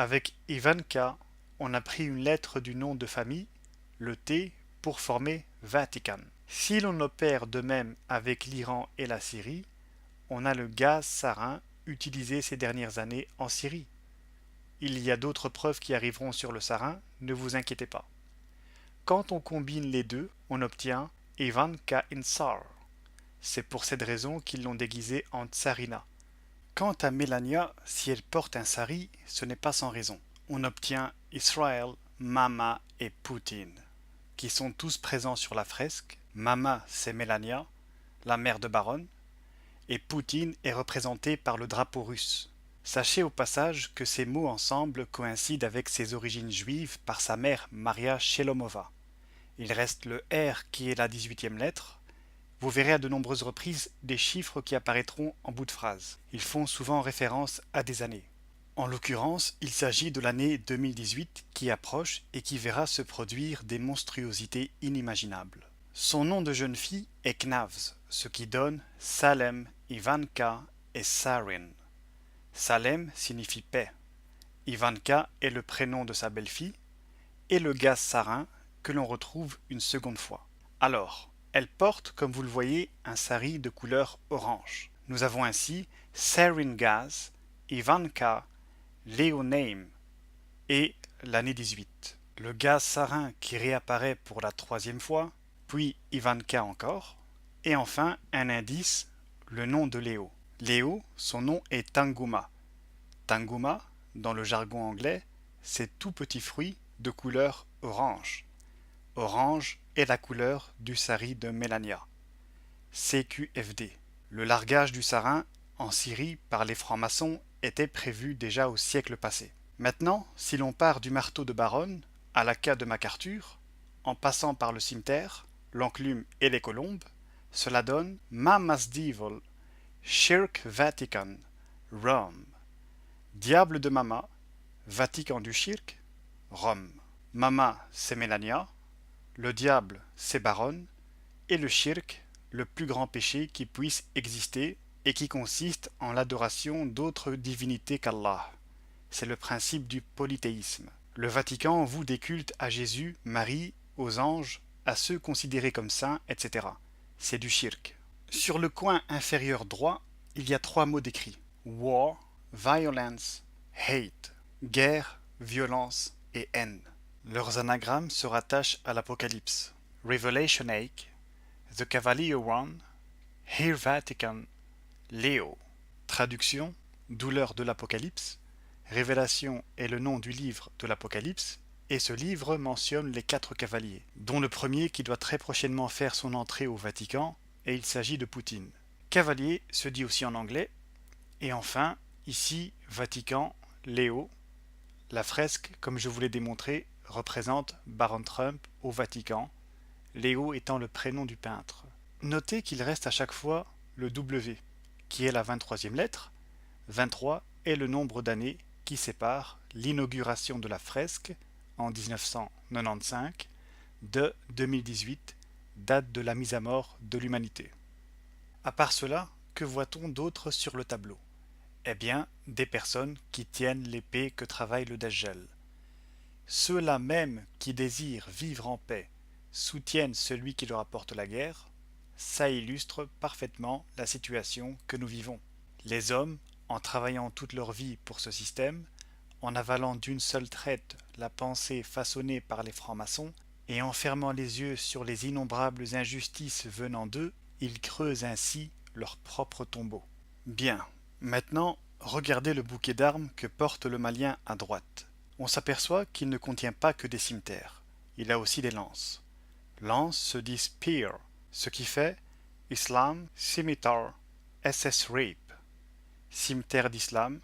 Avec Ivanka, on a pris une lettre du nom de famille, le T, pour former Vatican. Si l'on opère de même avec l'Iran et la Syrie, on a le gaz sarin utilisé ces dernières années en Syrie. Il y a d'autres preuves qui arriveront sur le sarin, ne vous inquiétez pas. Quand on combine les deux, on obtient Ivanka Insar. C'est pour cette raison qu'ils l'ont déguisée en tsarina. Quant à Melania, si elle porte un sari, ce n'est pas sans raison. On obtient Israël, Mama et Poutine, qui sont tous présents sur la fresque. Mama, c'est Melania, la mère de Baron, et Poutine est représenté par le drapeau russe. Sachez au passage que ces mots ensemble coïncident avec ses origines juives par sa mère Maria Shelomova. Il reste le R qui est la 18e lettre. Vous verrez à de nombreuses reprises des chiffres qui apparaîtront en bout de phrase. Ils font souvent référence à des années. En l'occurrence, il s'agit de l'année 2018 qui approche et qui verra se produire des monstruosités inimaginables. Son nom de jeune fille est Knavs, ce qui donne Salem, Ivanka et Sarin. Salem signifie paix. Ivanka est le prénom de sa belle-fille et le gaz sarin que l'on retrouve une seconde fois. Alors, elle porte, comme vous le voyez, un sari de couleur orange. Nous avons ainsi Sarin Gaz, Ivanka, Leoneim et l'année 18. Le gaz sarin qui réapparaît pour la troisième fois, puis Ivanka encore, et enfin un indice, le nom de Léo. Léo, son nom est Tanguma. Tanguma, dans le jargon anglais, c'est tout petit fruit de couleur orange. Orange est la couleur du sari de Melania. CQFD. Le largage du sarin en Syrie par les francs-maçons était prévu déjà au siècle passé. Maintenant, si l'on part du marteau de Baronne à la K de MacArthur, en passant par le cimeterre, l'enclume et les colombes, cela donne Mamasdivel, Shirk Vatican, Rome. Diable de Mama, Vatican du Shirk, Rome. Mama, c'est Melania, le diable, c'est Baronne, et le shirk, le plus grand péché qui puisse exister et qui consiste en l'adoration d'autres divinités qu'Allah. C'est le principe du polythéisme. Le Vatican voue des cultes à Jésus, Marie, aux anges, à ceux considérés comme saints, etc. C'est du shirk. Sur le coin inférieur droit, il y a 3 mots décrits. War, violence, hate. Guerre, violence et haine. Leurs anagrammes se rattachent à l'Apocalypse. Revelation 8, The Cavalier One, Here Vatican, Léo. Traduction, douleur de l'Apocalypse. Révélation est le nom du livre de l'Apocalypse, et ce livre mentionne les 4 cavaliers, dont le premier qui doit très prochainement faire son entrée au Vatican, et il s'agit de Poutine. Cavalier se dit aussi en anglais, et enfin, ici, Vatican, Léo. La fresque, comme je vous l'ai démontré, représente Baron Trump au Vatican, Léo étant le prénom du peintre. Notez qu'il reste à chaque fois le W, qui est la 23e lettre. 23 est le nombre d'années qui sépare l'inauguration de la fresque en 1995 de 2018, date de la mise à mort de l'humanité. À part cela, que voit-on d'autre sur le tableau? Eh bien, des personnes qui tiennent l'épée que travaille le Dajjal. Ceux-là même qui désirent vivre en paix soutiennent celui qui leur apporte la guerre. Ça illustre parfaitement la situation que nous vivons. Les hommes, en travaillant toute leur vie pour ce système, en avalant d'une seule traite la pensée façonnée par les francs-maçons, et en fermant les yeux sur les innombrables injustices venant d'eux, ils creusent ainsi leur propre tombeau. Bien. Maintenant, regardez le bouquet d'armes que porte le Malien à droite. On s'aperçoit qu'il ne contient pas que des cimeterres. Il a aussi des lances. Lance se dit spear, ce qui fait Islam, scimitar, SS rape. Cimeterre d'Islam,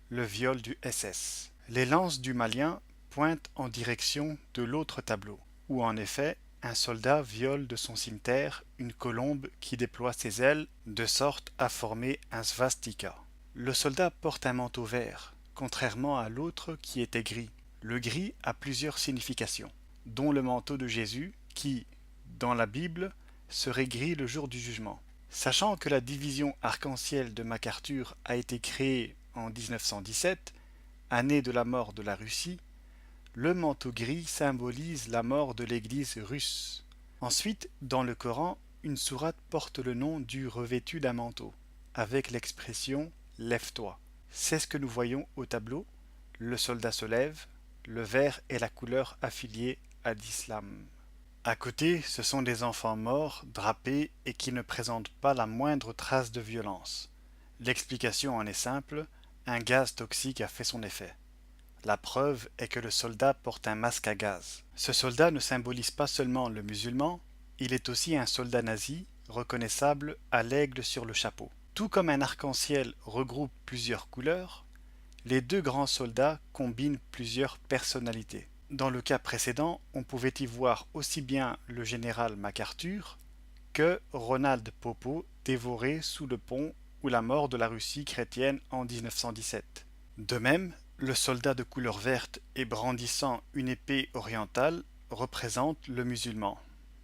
le viol du SS. Les lances du Malien pointent en direction de l'autre tableau, où en effet, un soldat viole de son cimeterre une colombe qui déploie ses ailes de sorte à former un svastika. Le soldat porte un manteau vert, contrairement à l'autre qui était gris. Le gris a plusieurs significations, dont le manteau de Jésus qui, dans la Bible, serait gris le jour du jugement. Sachant que la division arc-en-ciel de MacArthur a été créée en 1917, année de la mort de la Russie, le manteau gris symbolise la mort de l'Église russe. Ensuite, dans le Coran, une sourate porte le nom du revêtu d'un manteau, avec l'expression « lève-toi ». C'est ce que nous voyons au tableau. Le soldat se lève, le vert est la couleur affiliée à l'islam. À côté, ce sont des enfants morts, drapés et qui ne présentent pas la moindre trace de violence. L'explication en est simple, un gaz toxique a fait son effet. La preuve est que le soldat porte un masque à gaz. Ce soldat ne symbolise pas seulement le musulman, il est aussi un soldat nazi, reconnaissable à l'aigle sur le chapeau. Tout comme un arc-en-ciel regroupe plusieurs couleurs, les deux grands soldats combinent plusieurs personnalités. Dans le cas précédent, on pouvait y voir aussi bien le général MacArthur que Ronald Poppo dévoré sous le pont ou la mort de la Russie chrétienne en 1917. De même, le soldat de couleur verte et brandissant une épée orientale représente le musulman,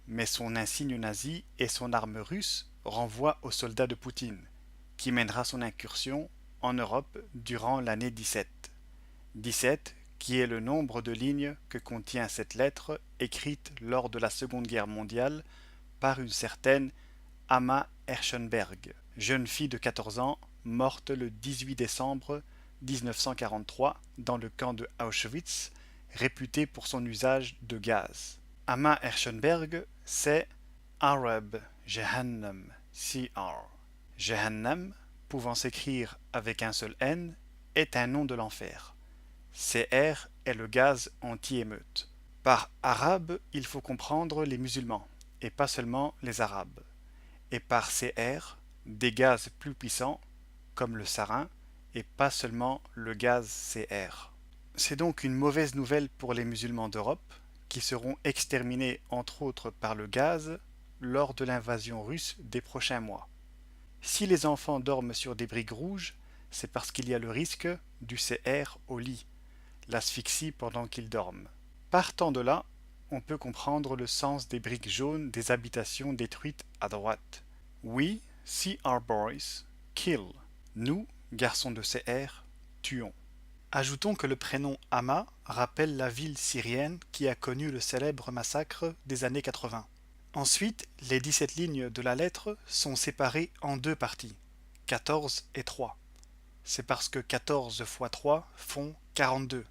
mais son insigne nazi et son arme russe renvoient au soldat de Poutine, qui mènera son incursion en Europe durant l'année 17. 17 qui est le nombre de lignes que contient cette lettre écrite lors de la Seconde Guerre mondiale par une certaine Amma Herschenberg, jeune fille de 14 ans, morte le 18 décembre 1943 dans le camp de Auschwitz, réputé pour son usage de gaz. Amma Herschenberg, c'est Arab Jehannam, CR. Jehannam, pouvant s'écrire avec un seul N, est un nom de l'enfer. CR est le gaz anti-émeute. Par arabe, il faut comprendre les musulmans, et pas seulement les arabes. Et par CR, des gaz plus puissants, comme le sarin, et pas seulement le gaz CR. C'est donc une mauvaise nouvelle pour les musulmans d'Europe, qui seront exterminés entre autres par le gaz lors de l'invasion russe des prochains mois. Si les enfants dorment sur des briques rouges, c'est parce qu'il y a le risque du CR au lit, l'asphyxie pendant qu'ils dorment. Partant de là, on peut comprendre le sens des briques jaunes des habitations détruites à droite. We, CR boys, kill. Nous, garçons de CR, tuons. Ajoutons que le prénom Hama rappelle la ville syrienne qui a connu le célèbre massacre des années 80. Ensuite, les 17 lignes de la lettre sont séparées en deux parties, 14 et 3. C'est parce que 14 fois 3 font 42.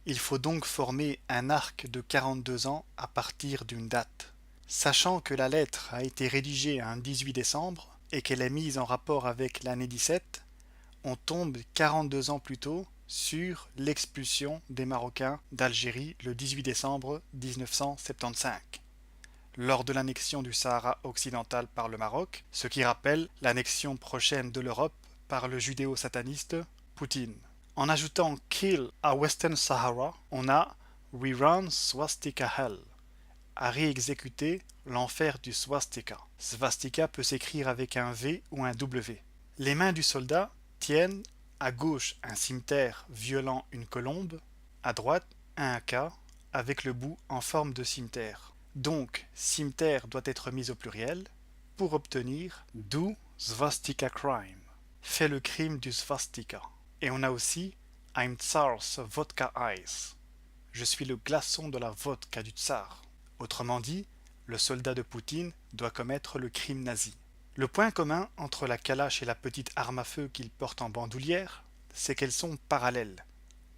Il faut donc former un arc de 42 ans à partir d'une date. Sachant que la lettre a été rédigée un 18 décembre et qu'elle est mise en rapport avec l'année 17, on tombe 42 ans plus tôt sur l'expulsion des Marocains d'Algérie le 18 décembre 1975, lors de l'annexion du Sahara occidental par le Maroc, ce qui rappelle l'annexion prochaine de l'Europe par le judéo-sataniste Poutine. En ajoutant Kill à Western Sahara, on a Rerun Swastika Hell, à réexécuter l'enfer du swastika. Swastika peut s'écrire avec un V ou un W. Les mains du soldat tiennent à gauche un cimeterre violant une colombe, à droite un haka avec le bout en forme de cimeterre. Donc, cimeterre doit être mis au pluriel pour obtenir Do Swastika Crime. Fait le crime du swastika. Et on a aussi I'm Tsar's Vodka Ice. Je suis le glaçon de la vodka du tsar. Autrement dit, le soldat de Poutine doit commettre le crime nazi. Le point commun entre la calache et la petite arme à feu qu'il porte en bandoulière, c'est qu'elles sont parallèles.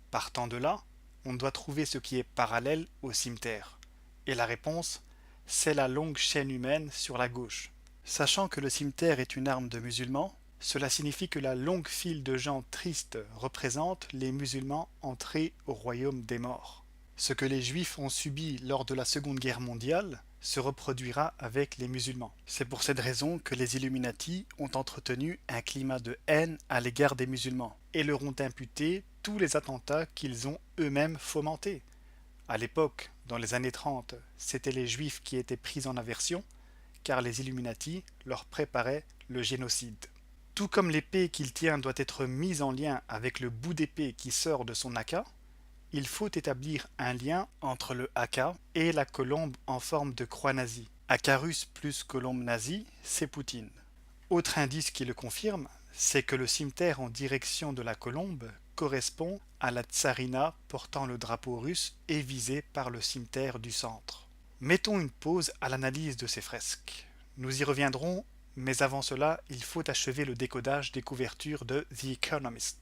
Partant de là, on doit trouver ce qui est parallèle au cimeterre. Et la réponse, c'est la longue chaîne humaine sur la gauche. Sachant que le cimeterre est une arme de musulmans, cela signifie que la longue file de gens tristes représente les musulmans entrés au royaume des morts. Ce que les juifs ont subi lors de la Seconde Guerre mondiale se reproduira avec les musulmans. C'est pour cette raison que les Illuminati ont entretenu un climat de haine à l'égard des musulmans et leur ont imputé tous les attentats qu'ils ont eux-mêmes fomentés. À l'époque, dans les années 30, c'étaient les juifs qui étaient pris en aversion, car les Illuminati leur préparaient le génocide. Tout comme l'épée qu'il tient doit être mise en lien avec le bout d'épée qui sort de son haka, il faut établir un lien entre le haka et la colombe en forme de croix nazie. Haka russe plus colombe nazie, c'est Poutine. Autre indice qui le confirme, c'est que le cimeterre en direction de la colombe correspond à la tsarina portant le drapeau russe et visée par le cimetière du centre. Mettons une pause à l'analyse de ces fresques. Nous y reviendrons, mais avant cela, il faut achever le décodage des couvertures de The Economist.